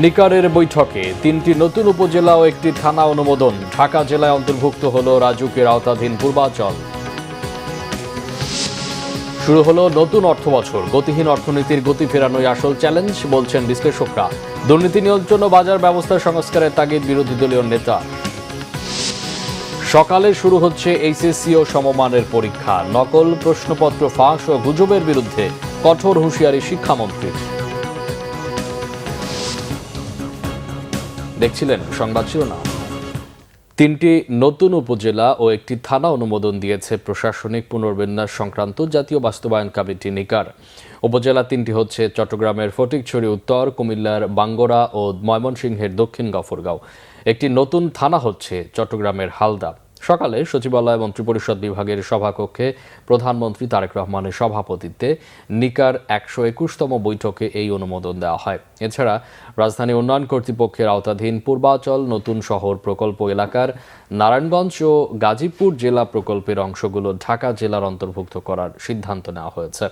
নিকারের বৈঠকে 3টি নতুন উপজেলা ও একটি থানা অনুমোদন। ঢাকা জেলায় অন্তর্ভুক্ত হল রাজুকের আওতাধীন পূর্বাচল। শুরু হলো নতুন অর্থবছর। গতিহীন অর্থনীতির গতি ফেরানোই আসল চ্যালেঞ্জ বলছেন বিশ্লেষকরা। দুর্নীতি নিয়ন্ত্রণ ও বাজার ব্যবস্থা সংস্কারের তাগিদ বিরোধী দলীয় নেতা। সকালে শুরু হচ্ছে এইচএসসি ও সমমানের পরীক্ষা। নকল প্রশ্নপত্র ফাঁস ও গুজবের বিরুদ্ধে কঠোর হুঁশিয়ারি শিক্ষামন্ত্রীর। দেখছিলেন সংবাদ শিরোনাম। 3টি নতুন উপজেলা ও একটি থানা অনুমোদন দিয়েছে প্রশাসনিক পুনর্বিন্যাস সংক্রান্ত জাতীয় বাস্তবায়ন কমিটি নিকার। উপজেলা 3টি হচ্ছে চট্টগ্রামের ফটিকছড়ি উত্তর, কুমিল্লার বাঙ্গরা ও ময়মনসিংহের দক্ষিণ গফরগাঁও। একটি নতুন থানা হচ্ছে চট্টগ্রামের হালদা। সকালে সচিবালয় মন্ত্রিপরিষদ বিভাগের সভাকক্ষে প্রধানমন্ত্রী তারেক রহমানের সভাপতিত্বে নিকার 121তম বৈঠকে এই অনুমোদন দেওয়া হয়। এছাড়া রাজধানী উন্নয়ন কর্তৃপক্ষের আওতাধীন পূর্বাচল নতুন শহর প্রকল্প এলাকার নারায়ণগঞ্জ ও গাজীপুর জেলা প্রকল্পের অংশগুলো ঢাকা জেলার অন্তর্ভুক্ত করার সিদ্ধান্ত নেওয়া হয়েছে।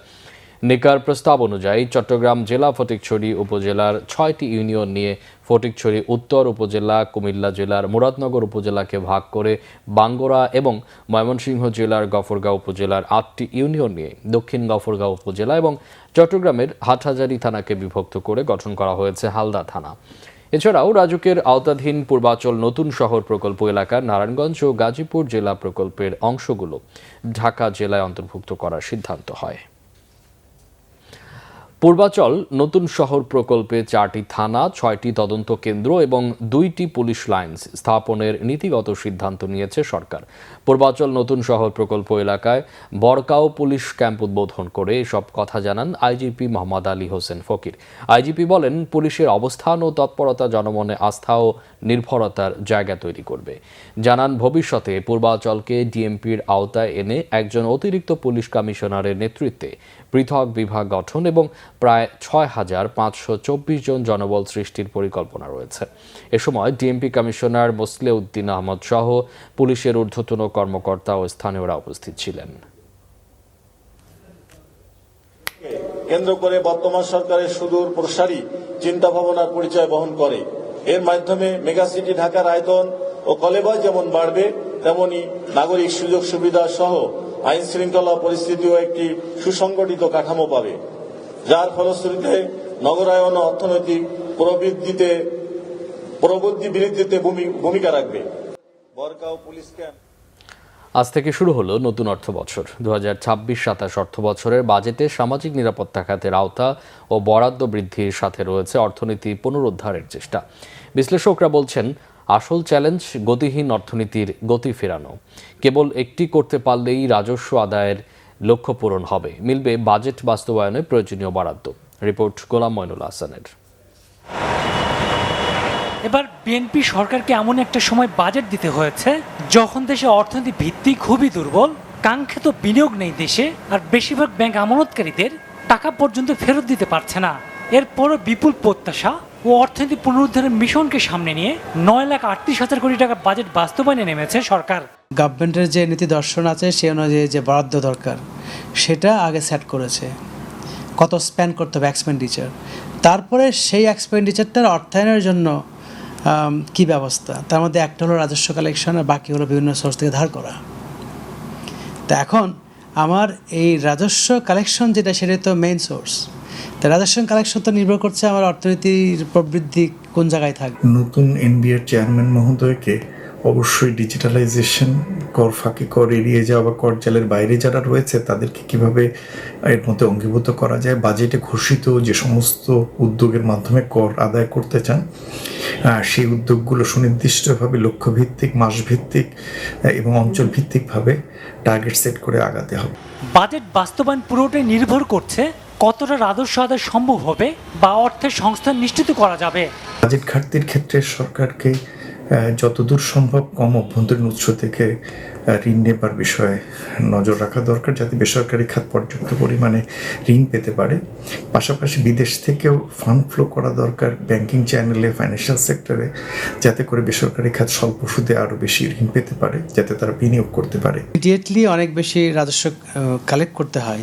নিকার প্রস্তাব অনুযায়ী চট্টগ্রাম জেলা ফটিকছড়ি উপজেলার 6টি ইউনিয়ন নিয়ে ফটিকছড়ি উত্তর উপজেলা, কুমিল্লা জেলার মুরাদনগর উপজেলাকে ভাগ করে বাঙ্গরা এবং ময়মনসিংহ জেলার গফরগাঁও উপজেলার 8টি ইউনিয়ন নিয়ে দক্ষিণ গফরগাঁও উপজেলা এবং চট্টগ্রামের হাটহাজারী থানাকে বিভক্ত করে গঠন করা হয়েছে হালদা থানা। এছাড়াও রাজুকের আওতাধীন পূর্বাচল নতুন শহর প্রকল্প এলাকার নারায়ণগঞ্জ ও গাজীপুর জেলা প্রকল্পের অংশগুলো ঢাকা জেলায় অন্তর্ভুক্ত করার সিদ্ধান্ত হয়। পূর্বাচল নতুন শহর প্রকল্পে 4টি থানা, 6টি তদন্ত কেন্দ্র এবং 2টি পুলিশ লাইন্স স্থাপনের নীতিগত সিদ্ধান্ত নিয়েছে সরকার। পূর্বাচল নতুন শহর প্রকল্প এলাকায় বরকাও পুলিশ ক্যাম্প উদ্বোধন করে এসব কথা জানান আইজিপি মোহাম্মদ আলী হোসেন ফকির। আইজিপি বলেন, পুলিশের অবস্থান ও তৎপরতা জনমনে আস্থা ও নির্ভরতার জায়গা তৈরি করবে। জানান, ভবিষ্যতে পূর্বাচলকে ডিএমপির আওতায় এনে একজন অতিরিক্ত পুলিশ কমিশনারের নেতৃত্বে পৃথক বিভাগ গঠন এবং প্রায় 6,524 জন জনবল সৃষ্টির পরিকল্পনা রয়েছে। এ সময় DMP commissioner Moseley Uddin Ahmad সহ পুলিশের ঊর্ধ্বতন কর্মকর্তা ও স্থানীয়রা উপস্থিত ছিলেন। কেন্দ্র করে বর্তমান সরকারের সুদূর প্রসারী চিন্তা ভাবনার পরিচয় বহন করে। এর মাধ্যমে মেগাসিটি ঢাকার আয়তন ও কলেবর যেমন বাড়বে, তেমনি নাগরিক সুযোগ সুবিধা সহ আইন শৃঙ্খলা পরিস্থিতিও একটি সুসংগঠিত কাঠামো পাবে, যার ফলশ্রুতিতে নগরায়ন ও অর্থনৈতিক প্রবৃদ্ধি বৃদ্ধিতে ভূমিকা রাখবে। বরকাও পুলিশ ক্যাম্প। আজ থেকে শুরু হলো নতুন অর্থবছর। 2026-27 অর্থবছরের বাজেটে সামাজিক নিরাপত্তা খাতের আওতা ও বরাদ্দ বৃদ্ধির সাথে রয়েছে অর্থনীতি পুনরুদ্ধারের চেষ্টা। বিশ্লেষকরা বলছেন, আসল চ্যালেঞ্জ গতিহীন অর্থনীতির গতি ফেরানো। কেবল একটি করতে পারলেই রাজস্ব আদায়ের লক্ষ্য পূরণ হবে। মিলবে বাজেট বাস্তবায়নে প্রয়োজনীয় বরাদ্দ। রিপোর্ট গোলাম মইনুল হাসানের। এবার বিএনপি সরকারকে এমন একটা সময় বাজেট দিতে হয়েছে যখন দেশে অর্থনীতি ভিত্তি খুবই দুর্বল, কাঙ্ক্ষিত বিনিয়োগ নেই দেশে, আর বেশিরভাগ ব্যাংক আমানতকারীদের টাকা পর্যন্ত ফেরত দিতে পারছে না। এরপরও বিপুল প্রত্যাশা ও অর্থনীতি পুনরুদ্ধারের মিশনকে সামনে নিয়ে 9,38,000 কোটি টাকার বাজেট বাস্তবায়নে নেমেছে সরকার। গভর্নমেন্টের যে নীতি দর্শন আছে সে অনুযায়ী যে বরাদ্দ দরকার সেটা আগে সেট করেছে, কত স্পেন্ড করতে হবে এক্সপেন্ডিচার, তারপরে সেই এক্সপেন্ডিচারটার অর্থায়নের জন্য কি ব্যবস্থা। তার মধ্যে একটা হলো রাজস্ব কালেকশন আর বাকি হলো বিভিন্ন সোর্স থেকে ধার করা। তা এখন আমার এই রাজস্ব কালেকশন যেটা, সেটা তো মেইন সোর্স। তা রাজস্ব কালেকশন তো নির্ভর করছে আমার অর্থনীতির প্রবৃদ্ধি কোন জায়গায় থাকবে। নতুন এনবিআর চেয়ারম্যান মহোদয়কে অবশ্যই ডিজিটালাইজেশন, কর ফাঁকি, কর এড়িয়ে যাওয়া বা কর জালের বাইরে যারা রয়েছে তাদেরকে কিভাবে এর মধ্যে অঙ্গীভূত করা যায়, বাজেটে ঘোষিত যে সমস্ত উদ্যোগের মাধ্যমে কর আদায় করতে চান সেই উদ্যোগগুলো সুনির্দিষ্টভাবে লক্ষ্যভিত্তিক, মাসভিত্তিক এবং অঞ্চলভিত্তিকভাবে টার্গেট সেট করে আগাতে হবে। বাজেট বাস্তবায়ন পুরোটাই নির্ভর করছে কতটা রাজস্ব আদায় সম্ভব হবে বা অর্থের সংস্থান নিশ্চিত করা যাবে। বাজেট ঘাটতির ক্ষেত্রে সরকারকে যতদূর সম্ভব কম অভ্যন্তরীণ উৎস থেকে ঋণ নেবার বিষয়ে নজর রাখা দরকার, যাতে বেসরকারি খাত পর্যাপ্ত পরিমাণে ঋণ পেতে পারে। পাশাপাশি বিদেশ থেকেও ফান্ড ফ্লো করা দরকার ব্যাংকিং চ্যানেলে, ফাইন্যান্সিয়াল সেক্টরে, যাতে করে বেসরকারি খাত স্বল্প সুদে আরও বেশি ঋণ পেতে পারে, যাতে তারা বিনিয়োগ করতে পারে। ইমিডিয়েটলি অনেক বেশি রাজস্ব কালেক্ট করতে হয়,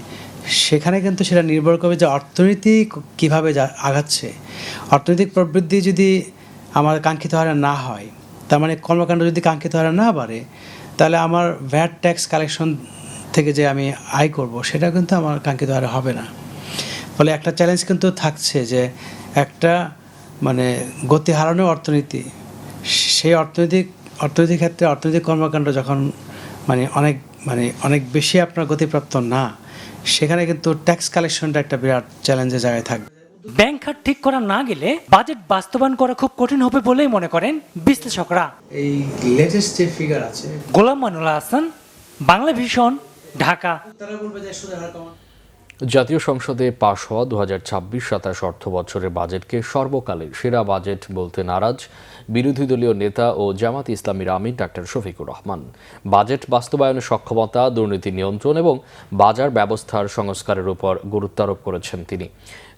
সেখানে কিন্তু সেটা নির্ভর করবে যে অর্থনীতি কীভাবে আগাচ্ছে। অর্থনৈতিক প্রবৃদ্ধি যদি আমার কাঙ্ক্ষিত হারে না হয়, তার মানে কর্মকাণ্ড যদি কাঙ্ক্ষিত হারে না বাড়ে, তাহলে আমার ভ্যাট ট্যাক্স কালেকশন থেকে যে আমি আয় করব সেটা কিন্তু আমার কাঙ্ক্ষিত হারে হবে না। ফলে একটা চ্যালেঞ্জ কিন্তু থাকছে যে একটা মানে গতি হারানো অর্থনীতি, সেই অর্থনৈতিক ক্ষেত্রে অর্থনৈতিক কর্মকাণ্ড যখন অনেক বেশি আপনার গতিপ্রাপ্ত না, সেখানে কিন্তু ট্যাক্স কালেকশনটা একটা বিরাট চ্যালেঞ্জের জায়গায় থাকবে। ব্যাংক খাত ঠিক করা না গেলে বাজেট বাস্তবায়ন করা খুব কঠিন হবে বলেই মনে করেন বিশ্লেষকরা। এই লেটেস্ট যে ফিগার আছে, গোলাম মাইনুল হাসান, বাংলা ভিশন, ঢাকা। জাতীয় সংসদে পাশ হওয়া 2026-27 অর্থ বছরের বাজেটকে সর্বকালের সেরা বাজেট বলতে নারাজ বিরোধী দলীয় নেতা ও জামাত ইসলামীর আমির ডাক্তার শফিকুর রহমান। বাজেট বাস্তবায়নের সক্ষমতা, দুর্নীতি নিয়ন্ত্রণ এবং বাজার ব্যবস্থার সংস্কারের উপর গুরুত্ব আরোপ করেছেন তিনি।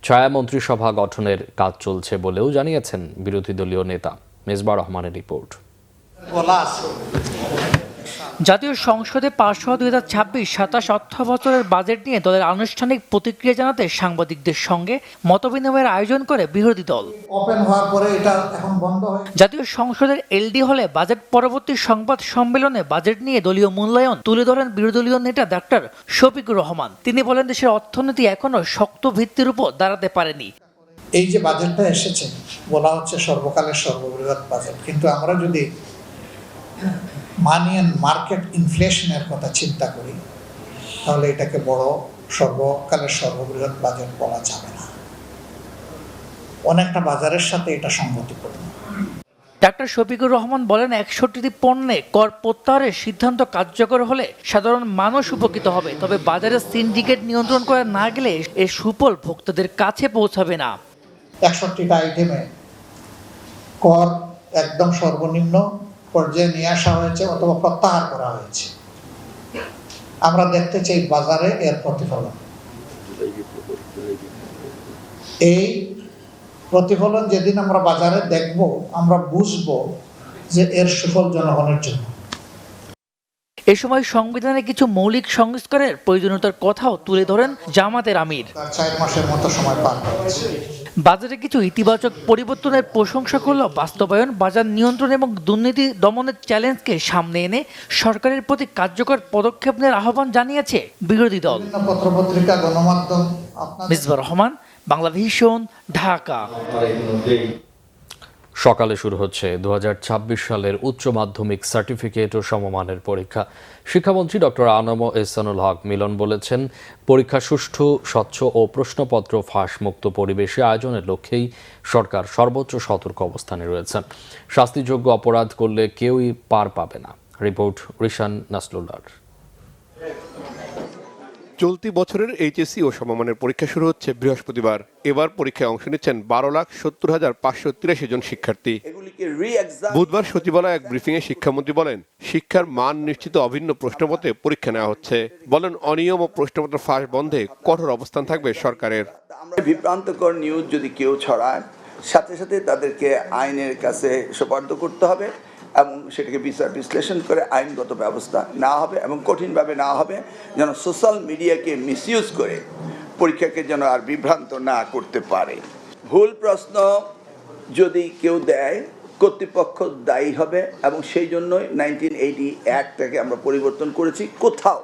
ছায়া মন্ত্রিসভা গঠনের কাজ চলছে বলেও জানিয়েছেন বিরোধী দলীয় নেতা। মেজবা রহমানের রিপোর্ট। জাতীয় সংসদে পাশ হওয়া 2026-27 অর্থ বছরের বাজেট নিয়ে দলের আনুষ্ঠানিক প্রতিক্রিয়া জানাতে সাংবাদিকদের সঙ্গে মতবিনিময়ের আয়োজন করে বিরোধী দল। জাতীয় সংসদের এলডি হলে বাজেট পরবর্তী সংবাদ সম্মেলনে বাজেট নিয়ে দলীয় মূল্যায়ন তুলে ধরেন বিরোধী দলীয় নেতা ডাক্তার শফিকুর রহমান। তিনি বলেন, দেশের অর্থনীতি এখনো শক্ত ভিত্তির উপর দাঁড়াতে পারেনি। এই যে বাজেটটা এসেছে বলা হচ্ছে সর্বকালের সর্ববৃহৎ বাজেট, কিন্তু আমরা যদি মানি অ্যান্ড মার্কেট ইনফ্লেশনের কথা চিন্তা করি তাহলে এটাকে সর্বকালের সর্ববৃহৎ বাজেট বলা যাবে না। অনেকটা বাজারের সাথে এটা সঙ্গতিপূর্ণ। ডাক্তার শফিকুর রহমান বলেন, 61টি পণ্যে কর প্রত্যাহারের সিদ্ধান্ত কার্যকর হলে সাধারণ মানুষ উপকৃত হবে, তবে বাজারের সিন্ডিকেট নিয়ন্ত্রণ করা না গেলে এর সুফল ভোক্তাদের কাছে পৌঁছাবে না। 61টা আইটেমে কর একদম সর্বনিম্ন পর্যায়ে নিয়ে আসা হয়েছে অথবা প্রত্যাহার করা হয়েছে। আমরা দেখতে চাই বাজারে এর প্রতিফলন। এই প্রতিফলন যেদিন আমরা বাজারে দেখব, আমরা বুঝবো যে এর সুফল জনগণের জন্য। এ সময় সংবিধানে কিছু মৌলিক সংস্কারের প্রয়োজনীয়তার কথাও তুলে ধরেন জামাতের আমির। 4 মাসের মতো সময় পার হয়েছে। বাজারে কিছু ইতিবাচক পরিবর্তনের প্রশংসা করলেও বাস্তবায়ন, বাজার নিয়ন্ত্রণ এবং দুর্নীতি দমনের চ্যালেঞ্জকে সামনে এনে সরকারের প্রতি কার্যকর পদক্ষেপ নেওয়ার আহ্বান জানিয়েছে বিরোধী দল। পত্রপত্রিকা, গণমাধ্যম। মেজবা রহমান, বাংলা ভিশন, ঢাকা। সকালে শুরু হচ্ছে 2026 সালের উচ্চ মাধ্যমিক সার্টিফিকেট ও সমমানের পরীক্ষা। শিক্ষামন্ত্রী ডক্টর আনম এহসানুল হক মিলন বলেছেন, পরীক্ষা সুষ্ঠু, স্বচ্ছ ও প্রশ্নপত্র ফাঁস মুক্ত পরিবেশে আয়োজনের লক্ষ্যেই সরকার সর্বোচ্চ সতর্ক অবস্থানে রয়েছেন। শাস্তিযোগ্য অপরাধ করলে কেউই পার পাবে না। রিপোর্ট রিশান নাসলুল্লাহর। চলতি বছরের এইচএসসি ও সমমানের পরীক্ষা শুরু হচ্ছে বৃহস্পতিবার। এবার পরীক্ষায় অংশ নিচ্ছেন 12,70,583 জন শিক্ষার্থী। বুধবার সচিবালয়ে এক ব্রিফিংয়ে শিক্ষামন্ত্রী বলেন, শিক্ষার মান নিশ্চিত অভিন্ন প্রশ্নপত্রে পরীক্ষা নেওয়া হচ্ছে। বলেন, অনিয়ম ও প্রশ্নপত্র ফাঁস বন্ধে কঠোর অবস্থান থাকবে সরকারের। বিভ্রান্তকর নিউজ যদি কেউ ছড়ায়, সাথে সাথে তাদেরকে আইনের কাছে সোপর্দ করতে হবে এবং সেটাকে বিচার বিশ্লেষণ করে আইনগত ব্যবস্থা নেওয়া হবে এবং কঠিনভাবে নেওয়া হবে, যেন সোশ্যাল মিডিয়াকে মিসইউজ করে পরীক্ষাকে যেন আর বিভ্রান্ত না করতে পারে। ভুল প্রশ্ন যদি কেউ দেয়, কর্তৃপক্ষ দায়ী হবে এবং সেই জন্যই 1980 অ্যাক্টটাকে আমরা পরিবর্তন করেছি। কোথাও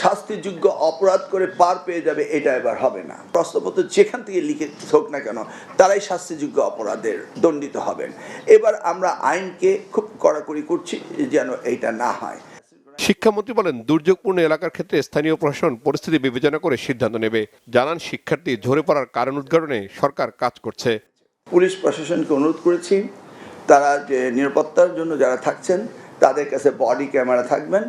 শাস্তিযোগ্য অপরাধ করে পার পেয়ে যাবে, এটা এবার হবে না। প্রশ্নপত্র যেখান থেকে লিখে হোক না কেন, তারাই শাস্তিযোগ্য অপরাধের দণ্ডিত হবেন। এবার আমরা আইনকে খুব কড়াকড়ি করছি যেন এইটা না হয়। শিক্ষামন্ত্রী বলেন, দুর্যোগপূর্ণ এলাকার ক্ষেত্রে স্থানীয় প্রশাসন পরিস্থিতি বিবেচনা করে সিদ্ধান্ত নেবে। জানান, শিক্ষার্থী ঝরে পড়ার কারণ উদ্ঘাটনে সরকার কাজ করছে। পুলিশ প্রশাসনকে অনুরোধ করেছি, তারা যে নিরাপত্তার জন্য যারা থাকছেন তাদের কাছে বডি ক্যামেরা থাকবেন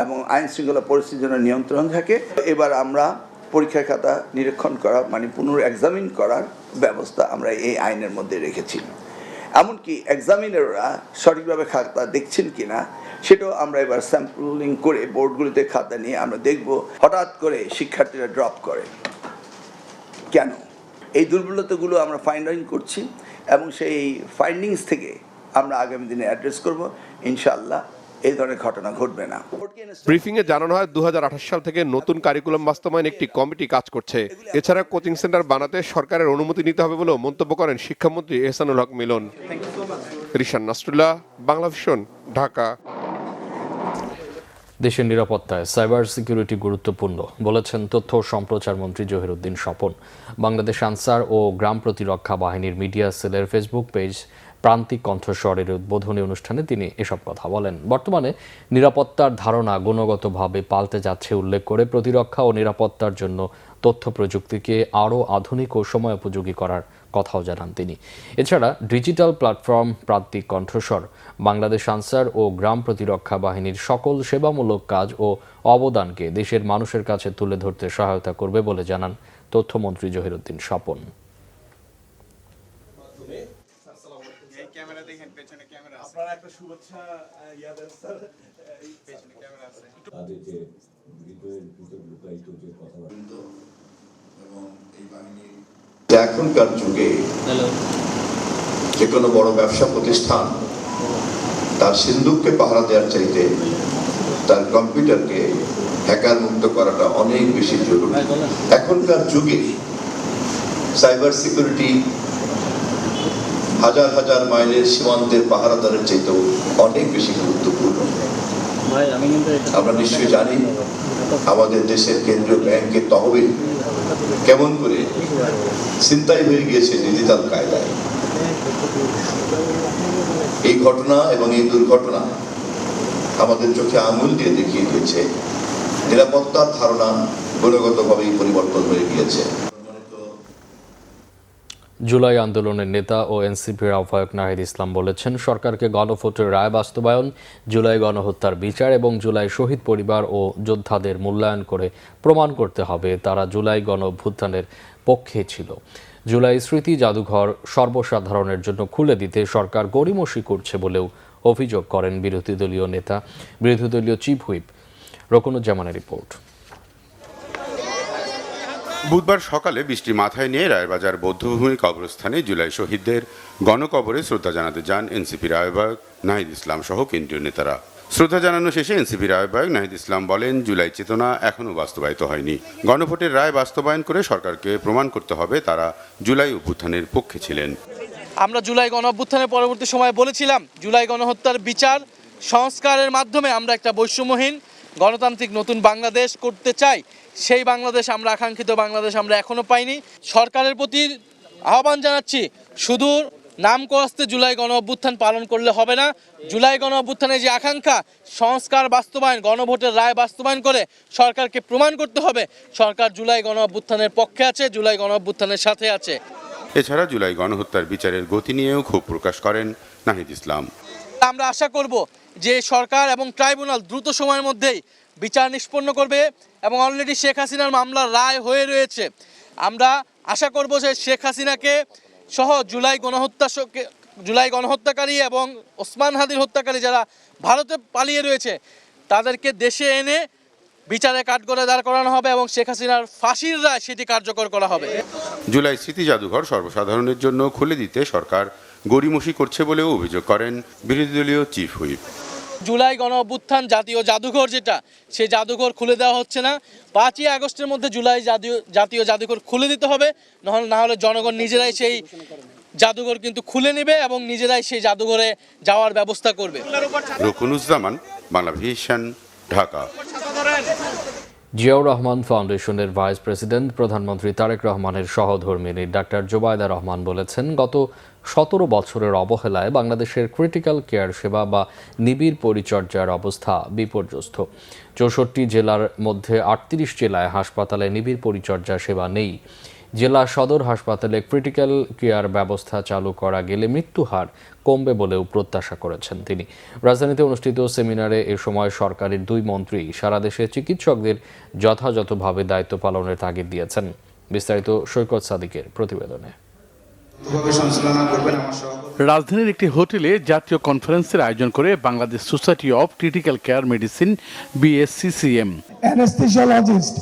এবং আইন শৃঙ্খলা পরিস্থিতির জন্য নিয়ন্ত্রণ থাকে। এবার আমরা পরীক্ষার খাতা নিরীক্ষণ করা পুনর এক্সামিন করার ব্যবস্থা আমরা এই আইনের মধ্যে রেখেছি। এমনকি এক্সামিনাররা সঠিকভাবে খাতা দেখছেন কিনা সেটাও আমরা এবার স্যাম্পলিং করে বোর্ডগুলিতে খাতা নিয়ে আমরা দেখব। হঠাৎ করে শিক্ষার্থীরা ড্রপ করে কেন, এই দুর্বলতাগুলো আমরা ফাইন্ড করছি এবং সেই ফাইন্ডিংস থেকে আমরা আগামী দিনে অ্যাড্রেস করব ইনশাআল্লাহ। এই ধরনের ঘটনা ঘটবে না। ব্রিফিংয়ে জানানো হয় 2028 সাল থেকে নতুন কারিকুলাম বাস্তবায়ন একটি কমিটি কাজ করছে। এছাড়া কোচিং সেন্টার বানাতে সরকারের অনুমতি নিতে হবে বলেও মন্তব্য করেন শিক্ষামন্ত্রী এহসানুল হক মিলন। রিশান নাসরুল্লাহ, বাংলা ভিশন, ঢাকা। দেশের নিরাপত্তায় সাইবার সিকিউরিটি গুরুত্বপূর্ণ বলেছেন তথ্য ও সম্প্রচার মন্ত্রী জহিরুদ্দিন স্বপন। বাংলাদেশ আনসার ও গ্রাম প্রতিরক্ষা বাহিনীর মিডিয়া সেলের ফেসবুক পেজ প্রান্তিক কণ্ঠস্বরের উদ্বোধনী অনুষ্ঠানে তিনি এসব কথা বলেন। বর্তমানে নিরাপত্তার ধারণা গুণগতভাবে পাল্টে যাচ্ছে উল্লেখ করে প্রতিরক্ষা ও নিরাপত্তার জন্য তথ্য প্রযুক্তিকে আরও আধুনিক ও সময়োপযোগী করার কথাও জানান তিনি। এছাড়া ডিজিটাল প্ল্যাটফর্ম প্রান্তিক কণ্ঠস্বর বাংলাদেশ আনসার ও গ্রাম প্রতিরক্ষা বাহিনীর সকল সেবামূলক কাজ ও অবদানকে দেশের মানুষের কাছে তুলে ধরতে সহায়তা করবে বলে জানান তথ্যমন্ত্রী জহিরুদ্দিন স্বপন। এখনকার যুগে যে কোনো বড় ব্যবসা প্রতিষ্ঠান তার সিন্দুককে পাহারা দেওয়ার চাইতে তার কম্পিউটারকে হ্যাকার মুক্ত করাটা অনেক বেশি জরুরি। এখনকার যুগে সাইবার সিকিউরিটি হাজার হাজার মাইলের সীমান্তের পাহারাদারের চাইতেও অনেক বেশি গুরুত্বপূর্ণ। আমরা নিশ্চয়ই জানি আমাদের দেশের কেন্দ্রীয় ব্যাংকের তহবিল কেমন করে ছিনতাই হয়ে গিয়েছে ডিজিটাল কায়দায়। এই ঘটনা এবং এই দুর্ঘটনা আমাদের চোখে আঙুল দিয়ে দেখিয়ে দিয়েছে নিরাপত্তার ধারণা গুণগতভাবেই পরিবর্তন হয়ে গিয়েছে। জুলাই আন্দোলনের নেতা ও এনসিপির আহ্বায়ক নাহিদ ইসলাম বলেছেন, সরকারকে গণভোটের রায় বাস্তবায়ন, জুলাই গণহত্যার বিচার এবং জুলাই শহীদ পরিবার ও যোদ্ধাদের মূল্যায়ন করে প্রমাণ করতে হবে তারা জুলাই গণঅভ্যুত্থানের পক্ষে ছিল। জুলাই স্মৃতি জাদুঘর সর্বসাধারণের জন্য খুলে দিতে সরকার গড়িমসি করছে বলেও অভিযোগ করেন বিরোধী দলীয় চিফ হুইপ রকুনুজ্জামানের রিপোর্ট। বুধবার সকালে বৃষ্টি মাথায় নিয়ে রায়েরবাজার বৌদ্ধভূমি কবরস্থানে জুলাই শহীদদের গণকবরে শ্রদ্ধা জানাতে যান এনসিপির আহ্বায়ক নাহিদ ইসলাম সহ কেন্দ্রীয় নেতারা। শ্রদ্ধা জানানো শেষে এনসিপির আহ্বায়ক নাহিদ ইসলাম বলেন, জুলাই চেতনা এখনও বাস্তবায়িত হয়নি। গণভোটের রায় বাস্তবায়ন করে সরকারকে প্রমাণ করতে হবে তারা জুলাই অভ্যুত্থানের পক্ষে ছিলেন। আমরা জুলাই গণঅভ্যুত্থানের পরবর্তী সময়ে বলেছিলাম জুলাই গণহত্যার বিচার সংস্কারের মাধ্যমে আমরা একটা বৈষম্যহীন গণতান্ত্রিক নতুন বাংলাদেশ করতে চাই। সেই বাংলাদেশ আমরা আকাঙ্ক্ষিত বাংলাদেশ আমরা এখনো পাইনি। সরকারের প্রতি আহ্বান জানাচ্ছি, শুধু নাম কস্তে জুলাই গণঅভ্যুত্থান পালন করলে হবে না। জুলাই গণঅভ্যুত্থানের যে আকাঙ্ক্ষা সংস্কার বাস্তবায়ন, গণভোটের রায় বাস্তবায়ন করে সরকারকে প্রমাণ করতে হবে সরকার জুলাই গণঅভ্যুত্থানের পক্ষে আছে, জুলাই গণঅভ্যুত্থানের সাথে আছে। এছাড়া জুলাই গণহত্যার বিচারের গতি নিয়েও ক্ষোভ প্রকাশ করেন নাহিদ ইসলাম। আমরা আশা করব যে সরকার এবং ট্রাইব্যুনাল দ্রুত সময়ের মধ্যেই বিচার নিষ্পন্ন করবে এবং অলরেডি শেখ হাসিনার মামলার রায় হয়ে রয়েছে। আমরা আশা করব যে শেখ হাসিনাকে সহ জুলাই গণহত্যাকারী এবং ওসমান হাদির হত্যাকারী যারা ভারতে পালিয়ে রয়েছে তাদেরকে দেশে এনে বিচারে কাঠগড়ায় দাঁড় করানো হবে এবং শেখ হাসিনার ফাঁসির রায় সেটি কার্যকর করা হবে। জুলাই স্মৃতি জাদুঘর সর্বসাধারণের জন্য খুলে দিতে সরকার গড়িমসি করছে বলেও অভিযোগ করেন বিরোধী দলীয় চিফ হুইপ। জুলাই গণঅভ্যুত্থান জাতীয় জাদুঘর যেটা, সেই জাদুঘর খুলে দেওয়া হচ্ছে না। 5ই আগস্টের মধ্যে জুলাই জাতীয় জাদুঘর খুলে দিতে হবে, না হলে জনগণ নিজেরাই সেই জাদুঘর কিন্তু খুলে নেবে এবং নিজেরাই সেই জাদুঘরে যাওয়ার ব্যবস্থা করবে। রকুনুজ্জামান, বাংলা ভিশন, ঢাকা। জিয়াউর রহমান ফাউন্ডেশনের ভাইস প্রেসিডেন্ট প্রধানমন্ত্রী তারেক রহমানের সহধর্মিণী ডাক্তার জোবায়দা রহমান বলেছেন, গত 17 বছরের অবহেলায় বাংলাদেশের ক্রিটিক্যাল কেয়ার সেবা বা নিবিড় পরিচর্যার অবস্থা বিপর্যস্ত। 64 জেলার মধ্যে 38 জেলায় হাসপাতালে নিবিড় পরিচর্যা সেবা নেই। জেলা সদর হাসপাতালে ক্রিটিক্যাল কেয়ার ব্যবস্থা চালু করা গেলে মৃত্যুহার কমবে বলেও প্রত্যাশা করেছেন তিনি। রাজধানীতে অনুষ্ঠিত সেমিনারে এ সময় সরকারের 2 মন্ত্রী সারা দেশে চিকিৎসকদের যথাযথভাবে দায়িত্ব পালনের তাগিদ দিয়েছেন। বিস্তারিত সৈকত সাদিকের প্রতিবেদনে। রাজধানীর একটি হোটেলে জাতীয় কনফারেন্সের আয়োজন করে Bangladesh society of critical care medicine BSCCM anaesthesiologist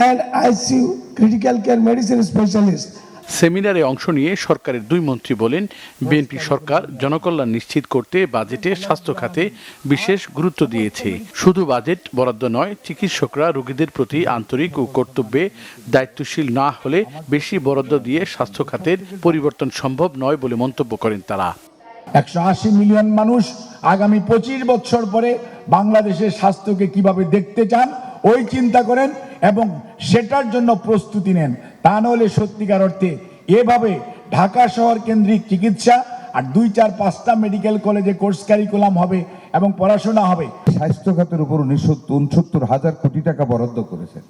and ICU critical care medicine specialist সেমিনারে অংশ নিয়ে সরকারের দুই মন্ত্রী বলেন, বিএনপি সরকার জনকল্যাণ নিশ্চিত করতে বাজেটে স্বাস্থ্য খাতে বিশেষ গুরুত্ব দিয়েছে। শুধু বাজেট বরাদ্দ নয়, চিকিৎসকরা রোগীদের প্রতি আন্তরিক ও কর্তব্যে দায়িত্বশীল না হলে বেশি বরাদ্দ দিয়ে স্বাস্থ্য খাতের পরিবর্তন সম্ভব নয় বলে মন্তব্য করেন তারা। 180 মিলিয়ন মানুষ আগামী 25 বছর পরে বাংলাদেশের স্বাস্থ্যকে কিভাবে দেখতে চান ওই চিন্তা করেন এবং সেটার জন্য প্রস্তুতি নেন। তা নাহলে সত্যিকার অর্থে এভাবে ঢাকা শহর কেন্দ্রিক চিকিৎসা আর 2-4-5টা মেডিকেল কলেজে কোর্স কারিকুলাম হবে এবং পড়াশোনা হবে। স্বাস্থ্য খাতের উপর 69,000 কোটি টাকা বরাদ্দ করেছেন।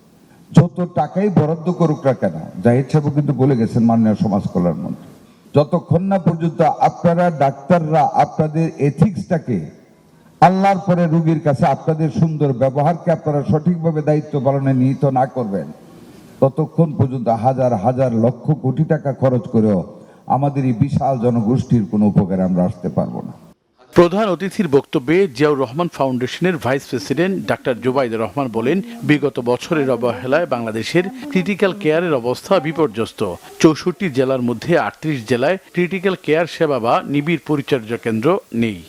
যত টাকাই বরাদ্দ করুক না কেন, জাহিদ সাহেব কিন্তু বলে গেছেন মাননীয় সমাজ কল্যাণ মন্ত্রী, যতক্ষণ না পর্যন্ত আপনারা ডাক্তাররা আপনাদের এথিক্সটাকে আল্লাহর পরে রোগীর কাছে আপনাদের সুন্দর ব্যবহারকে আপনারা সঠিকভাবে দায়িত্ব পালনে নিহিত না করবেন, ততক্ষণ পর্যন্ত হাজার হাজার লক্ষ কোটি টাকা খরচ করেও আমাদের এই বিশাল জনগোষ্ঠীর কোনো উপকারে আমরা আসতে পারবো না। প্রধান অতিথির বক্তব্যে জিয়াউর রহমান ফাউন্ডেশনের vice president doctor Zubaidur Rahman বলেন, বিগত বছরের অবহেলায় বাংলাদেশের ক্রিটিক্যাল কেয়ারের অবস্থা বিপর্যস্ত। 64 জেলার মধ্যে 38 জেলায় ক্রিটিক্যাল কেয়ার সেবা বা নিবিড় পরিচর্যা কেন্দ্র নেই।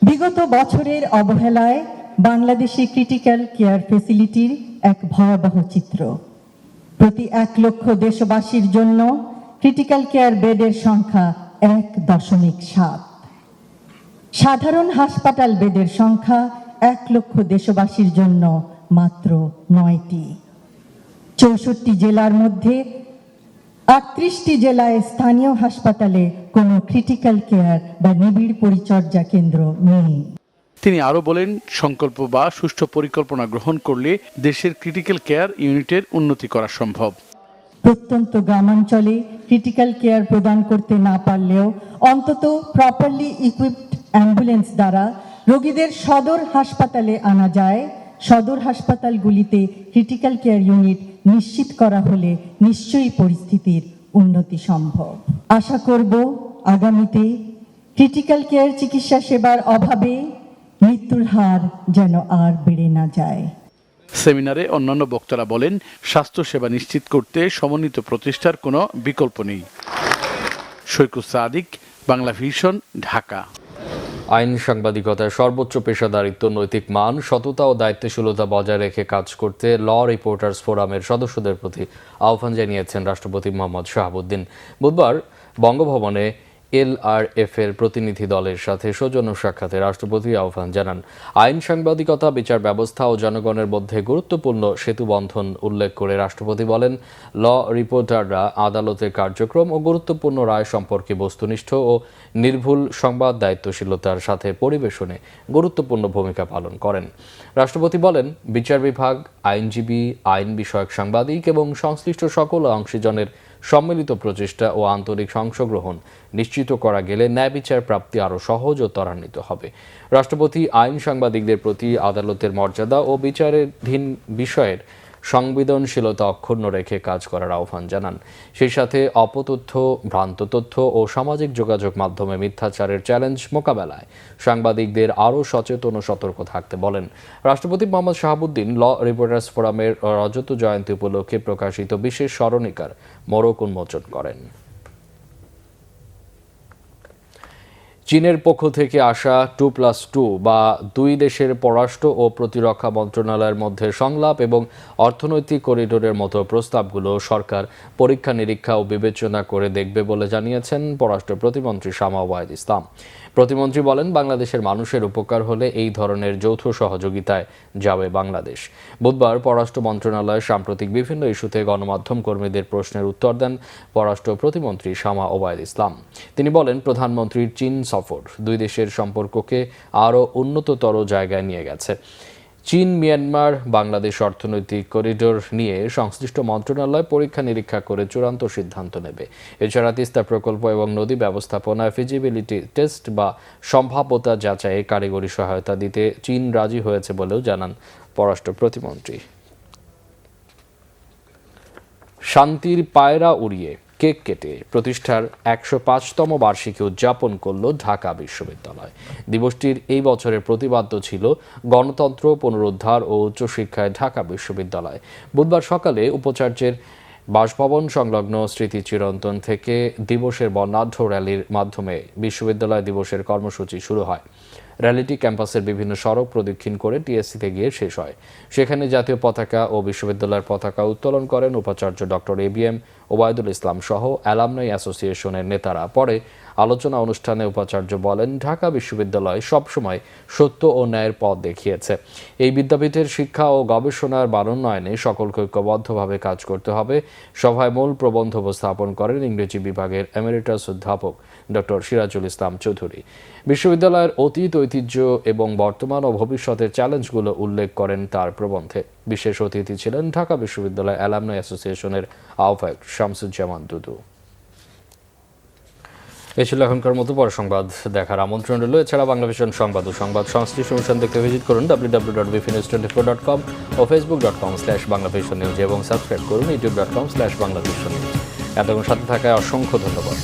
বিগত বছরের অবহেলায় বাংলাদেশে ক্রিটিক্যাল কেয়ার ফ্যাসিলিটির এক ভয়াবহ চিত্র। প্রতি 1 লক্ষ দেশবাসীর জন্য ক্রিটিক্যাল কেয়ার বেডের সংখ্যা 1.7। সাধারণ হাসপাতাল বেডের সংখ্যা 1 লক্ষ দেশবাসীর জন্য মাত্র 9টি। 64 জেলার মধ্যে 38টি জেলায় স্থানীয় হাসপাতালে কোনো ক্রিটিক্যাল কেয়ার বা নিবিড় পরিচর্যা কেন্দ্র নেই। তিনি আরো বলেন, সংকল্প বা সুষ্ঠু পরিকল্পনা গ্রহণ করলে দেশের ক্রিটিক্যাল কেয়ার ইউনিটের উন্নতি করা সম্ভব। প্রত্যন্ত গ্রামাঞ্চলে ক্রিটিক্যাল কেয়ার প্রদান করতে না পারলেও অন্তত প্রপারলি ইকুইপড অ্যাম্বুলেন্স দ্বারা রোগীদের সদর হাসপাতালে আনা যায়। সদর হাসপাতালগুলিতে ক্রিটিক্যাল কেয়ার ইউনিট নিশ্চিত করা হলে নিশ্চয়ই পরিস্থিতির উন্নতি সম্ভব। আশা করব আগামীতে ক্রিটিক্যাল কেয়ার চিকিৎসা সেবার অভাবে মৃত্যুর হার যেন আর বেড়ে না যায়। সেমিনারে অন্যান্য বক্তারা বলেন, স্বাস্থ্যসেবা নিশ্চিত করতে সমন্বিত প্রচেষ্টার কোনো বিকল্প নেই। শৈকুর সাদিক, বাংলা ভিশন, ঢাকা। আইন সাংবাদিকতার সর্বোচ্চ পেশাদারিত্ব, নৈতিক মান, সততা ও দায়িত্বশীলতা বজায় রেখে কাজ করতে ল রিপোর্টার্স ফোরামের সদস্যদের প্রতি আহ্বান জানিয়েছেন রাষ্ট্রপতি মোহাম্মদ শাহাবুদ্দিন। বুধবার বঙ্গভবনে LRF এর প্রতিনিধি দলের সাথে সৌজন্য সাক্ষাতে রাষ্ট্রপতি আহ্বান জানান। আইন সাংবাদিকতা, বিচার ব্যবস্থা ও জনগণের মধ্যে গুরুত্বপূর্ণ সেতুবন্ধন উল্লেখ করে রাষ্ট্রপতি বলেন, ল রিপোর্টাররা আদালতের কার্যক্রম ও গুরুত্বপূর্ণ রায় সম্পর্কে বস্তুনিষ্ঠ ও নির্ভুল সংবাদ দায়িত্বশীলতার সাথে পরিবেশনে গুরুত্বপূর্ণ ভূমিকা পালন করেন। রাষ্ট্রপতি বলেন, বিচার বিভাগ, আইনজীবী, আইন বিষয়ক সাংবাদিক এবং সংশ্লিষ্ট সকল অংশীজনের সম্মিলিত প্রচেষ্টা ও আন্তরিক অংশগ্রহণ নিশ্চিত করা গেলে ন্যায় বিচার প্রাপ্তি আরও সহজ ও ত্বরান্বিত হবে। রাষ্ট্রপতি আইন সাংবাদিকদের প্রতি আদালতের মর্যাদা ও বিচারাধীন বিষয়ের সংবেদনশীলতা অক্ষুণ্ণ রেখে কাজ করার আহ্বান জানান। সেই সাথে অপতথ্য, ভ্রান্ত তথ্য ও সামাজিক যোগাযোগ মাধ্যমে মিথ্যাচারের চ্যালেঞ্জ মোকাবেলায় সাংবাদিকদের আরও সচেতন ও সতর্ক থাকতে বলেন। রাষ্ট্রপতি মোহাম্মদ শাহাবুদ্দিন ল রিপোর্টার্স ফোরামের রজত জয়ন্তী উপলক্ষে প্রকাশিত বিশেষ স্মরণিকার মোড়ক উন্মোচন করেন। চীনের পক্ষ থেকে আসা 2+2 বা দুই দেশের পররাষ্ট্র ও প্রতিরক্ষা মন্ত্রণালয়ের মধ্যে সংলাপ এবং অর্থনৈতিক করিডোরের মতো প্রস্তাবগুলো সরকার পরীক্ষা নিরীক্ষা ও বিবেচনা করে দেখবে বলে জানিয়েছেন পররাষ্ট্র প্রতিমন্ত্রী শামা ওয়াহিদ ইসলাম। প্রতিমন্ত্রী বলেন, বাংলাদেশের মানুষের উপকার হলে এই ধরনের যৌথ সহযোগিতায় যাবে বাংলাদেশ। বুধবার পররাষ্ট্র মন্ত্রণালয়ের সাম্প্রতিক বিভিন্ন ইস্যুতে গণমাধ্যম কর্মীদের প্রশ্নের উত্তর দেন পররাষ্ট্র প্রতিমন্ত্রী শামা ওবায়দ ইসলাম। তিনি বলেন, প্রধানমন্ত্রীর চীন সফর দুই দেশের সম্পর্ককে আরও উন্নততর জায়গায় নিয়ে গেছে। চীন, মিয়ানমার, বাংলাদেশ অর্থনৈতিক করিডোর নিয়ে সংশ্লিষ্ট মন্ত্রণালয় পরীক্ষা নিরীক্ষা করে চূড়ান্ত সিদ্ধান্ত নেবে। এছাড়া তিস্তা প্রকল্প এবং নদী ব্যবস্থাপনায় ফিজিবিলিটি টেস্ট বা সম্ভাব্যতা যাচাইয়ে কারিগরি সহায়তা দিতে চীন রাজি হয়েছে বলেও জানান পররাষ্ট্র প্রতিমন্ত্রী। শান্তির পায়রা উড়িয়ে কেক কেটে প্রতিষ্ঠার 105তম বার্ষিকী উদযাপন করল ঢাকা বিশ্ববিদ্যালয়। দিবসটির এই বছরের প্রতিপাদ্য ছিল গণতন্ত্র পুনরুদ্ধার ও উচ্চশিক্ষায় ঢাকা বিশ্ববিদ্যালয়। বুধবার সকালে উপাচার্যের বাসভবন সংলগ্ন স্মৃতি চিরন্তন থেকে দিবসের বর্ণাঢ্য র্যালির মাধ্যমে বিশ্ববিদ্যালয় দিবসের কর্মসূচি শুরু হয়। র্যালিটি ক্যাম্পাসের বিভিন্ন সড়ক প্রদক্ষিণ করে টিএসসিতে গিয়ে শেষ হয়। সেখানে জাতীয় পতাকা ও বিশ্ববিদ্যালয়ের পতাকা উত্তোলন করেন উপাচার্য ডক্টর এবিএম ওবায়দুল ইসলাম সহ অ্যালামনাই অ্যাসোসিয়েশনের নেতারা। পরে আলোচনা অনুষ্ঠানে উপাচার্য বলেন, ঢাকা বিশ্ববিদ্যালয় সবসময় সত্য ও ন্যায়ের পথ দেখিয়েছে। এই বিদ্যাপীঠের শিক্ষা ও গবেষণার মানোন্নয়নে সকলকে ঐক্যবদ্ধভাবে কাজ করতে হবে। সভায় মূল প্রবন্ধ উপস্থাপন করেন ইংরেজি বিভাগের এমেরিটাস অধ্যাপক ডক্টর সিরাজুল ইসলাম চৌধুরী। বিশ্ববিদ্যালয়ের অতীত ঐতিহ্য এবং বর্তমান ও ভবিষ্যতের চ্যালেঞ্জগুলো উল্লেখ করেন তার প্রবন্ধে। বিশেষ অতিথি ছিলেন ঢাকা বিশ্ববিদ্যালয় অ্যালামনাই অ্যাসোসিয়েশনের আহ্বায়ক শামসুজ্জামান দুদু। এ ছিল এখনকার মতো। পরে সংবাদ দেখার আমন্ত্রণ রইল। এছাড়া বাংলাভিশন সংবাদ ও সংবাদ সংশ্লিষ্ট অনুষ্ঠান দেখতে ভিজিট করুন www.bfnews24.com ও facebook.com/banglavision news এবং সাবস্ক্রাইব করুন youtube.com/banglavision news। এতক্ষণ সাথে থাকায় অসংখ্য ধন্যবাদ।